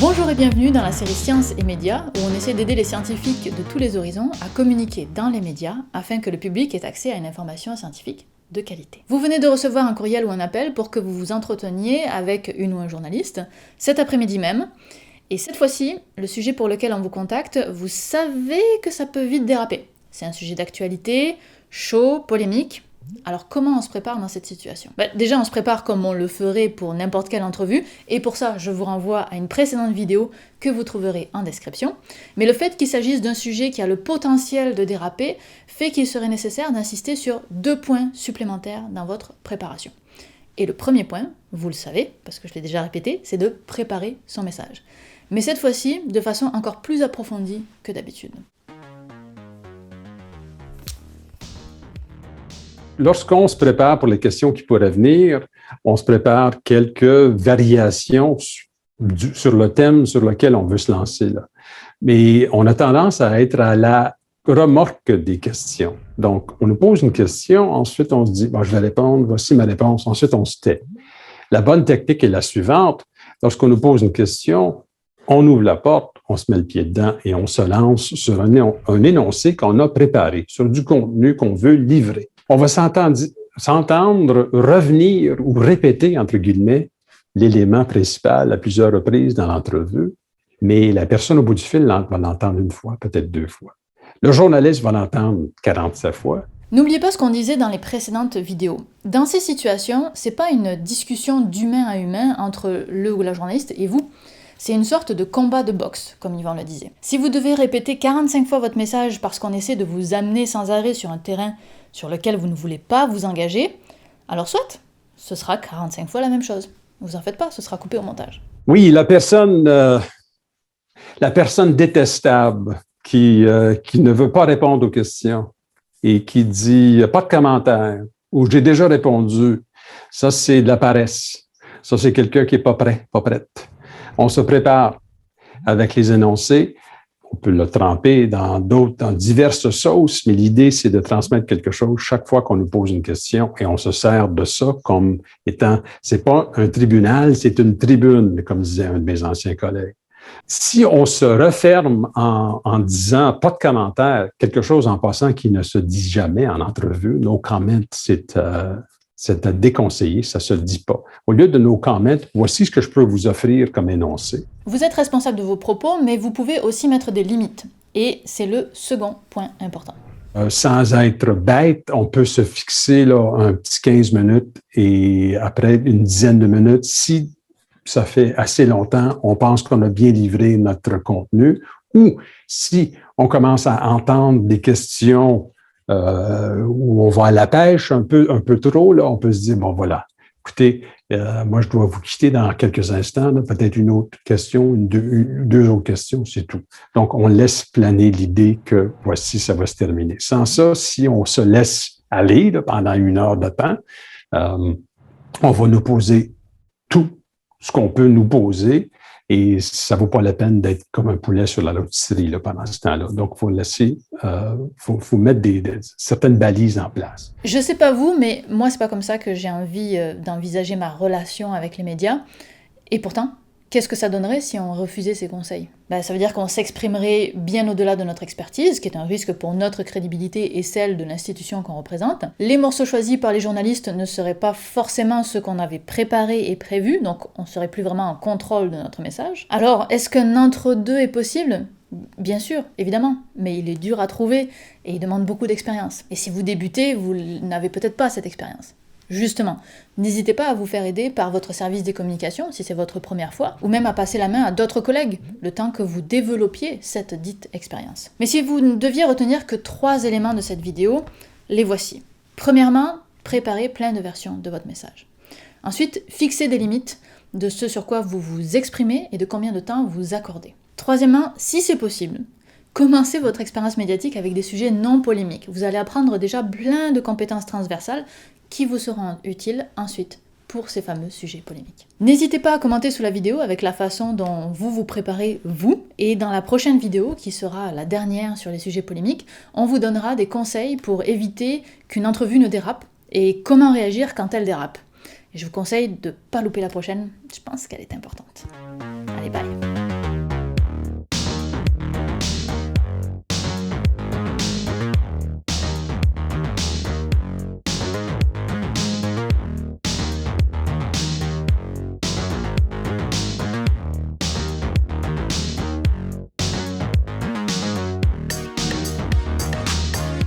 Bonjour et bienvenue dans la série Sciences et médias, où on essaie d'aider les scientifiques de tous les horizons à communiquer dans les médias afin que le public ait accès à une information scientifique de qualité. Vous venez de recevoir un courriel ou un appel pour que vous vous entreteniez avec une ou un journaliste cet après-midi même. Et cette fois-ci, le sujet pour lequel on vous contacte, vous savez que ça peut vite déraper. C'est un sujet d'actualité, chaud, polémique. Alors comment on se prépare dans cette situation ? Déjà, on se prépare comme on le ferait pour n'importe quelle entrevue, et pour ça, je vous renvoie à une précédente vidéo que vous trouverez en description. Mais le fait qu'il s'agisse d'un sujet qui a le potentiel de déraper fait qu'il serait nécessaire d'insister sur 2 points supplémentaires dans votre préparation. Et le premier point, vous le savez, parce que je l'ai déjà répété, c'est de préparer son message. Mais cette fois-ci, de façon encore plus approfondie que d'habitude. Lorsqu'on se prépare pour les questions qui pourraient venir, on se prépare quelques variations sur le thème sur lequel on veut se lancer, là. Mais on a tendance à être à la remorque des questions. Donc, on nous pose une question, ensuite on se dit, je vais répondre, voici ma réponse, ensuite on se tait. La bonne technique est la suivante. Lorsqu'on nous pose une question, on ouvre la porte, on se met le pied dedans et on se lance sur un énoncé qu'on a préparé, sur du contenu qu'on veut livrer. On va s'entendre revenir ou répéter, entre guillemets, l'élément principal à plusieurs reprises dans l'entrevue, mais la personne au bout du fil va l'entendre une fois, peut-être 2 fois. Le journaliste va l'entendre 47 fois. N'oubliez pas ce qu'on disait dans les précédentes vidéos. Dans ces situations, c'est pas une discussion d'humain à humain entre le ou la journaliste et vous. C'est une sorte de combat de boxe, comme Yvan le disait. Si vous devez répéter 45 fois votre message parce qu'on essaie de vous amener sans arrêt sur un terrain sur lequel vous ne voulez pas vous engager, alors soit, ce sera 45 fois la même chose. Vous en faites pas, ce sera coupé au montage. Oui, la personne détestable qui ne veut pas répondre aux questions et qui dit « pas de commentaire » ou « j'ai déjà répondu », ça c'est de la paresse. Ça c'est quelqu'un qui n'est pas prêt, pas prête. On se prépare avec les énoncés. On peut le tremper dans diverses sauces, mais l'idée, c'est de transmettre quelque chose chaque fois qu'on nous pose une question et on se sert de ça comme étant, c'est pas un tribunal, c'est une tribune, comme disait un de mes anciens collègues. Si on se referme en disant pas de commentaires, quelque chose en passant qui ne se dit jamais en entrevue, no comment, c'est à déconseiller, ça ne se dit pas. Au lieu de no comment, voici ce que je peux vous offrir comme énoncé. Vous êtes responsable de vos propos, mais vous pouvez aussi mettre des limites. Et c'est le second point important. Sans être bête, on peut se fixer là, un petit 15 minutes et après une dizaine de minutes, si ça fait assez longtemps, on pense qu'on a bien livré notre contenu, ou si on commence à entendre des questions où on va à la pêche un peu trop, là, on peut se dire, bon voilà, écoutez, moi je dois vous quitter dans quelques instants, là, peut-être une autre question, deux autres questions, c'est tout. Donc, on laisse planer l'idée que voici, ça va se terminer. Sans ça, si on se laisse aller là, pendant 1 heure de temps, on va nous poser tout ce qu'on peut nous poser et ça ne vaut pas la peine d'être comme un poulet sur la rôtisserie là, pendant ce temps-là. Donc, il faut laisser, faut mettre certaines balises en place. Je ne sais pas vous, mais moi, c'est pas comme ça que j'ai envie d'envisager ma relation avec les médias. Et pourtant, qu'est-ce que ça donnerait si on refusait ces conseils ? Ça veut dire qu'on s'exprimerait bien au-delà de notre expertise, ce qui est un risque pour notre crédibilité et celle de l'institution qu'on représente. Les morceaux choisis par les journalistes ne seraient pas forcément ceux qu'on avait préparés et prévus, donc on serait plus vraiment en contrôle de notre message. Alors, est-ce qu'un entre-deux est possible ? Bien sûr, évidemment, mais il est dur à trouver et il demande beaucoup d'expérience. Et si vous débutez, vous n'avez peut-être pas cette expérience. Justement, n'hésitez pas à vous faire aider par votre service des communications, si c'est votre première fois, ou même à passer la main à d'autres collègues, le temps que vous développiez cette dite expérience. Mais si vous ne deviez retenir que 3 éléments de cette vidéo, les voici. Premièrement, préparez plein de versions de votre message. Ensuite, fixez des limites de ce sur quoi vous vous exprimez et de combien de temps vous accordez. Troisièmement, si c'est possible, commencez votre expérience médiatique avec des sujets non polémiques. Vous allez apprendre déjà plein de compétences transversales qui vous seront utiles ensuite pour ces fameux sujets polémiques. N'hésitez pas à commenter sous la vidéo avec la façon dont vous vous préparez vous, et dans la prochaine vidéo, qui sera la dernière sur les sujets polémiques, on vous donnera des conseils pour éviter qu'une entrevue ne dérape et comment réagir quand elle dérape. Et je vous conseille de ne pas louper la prochaine, je pense qu'elle est importante. Allez, bye!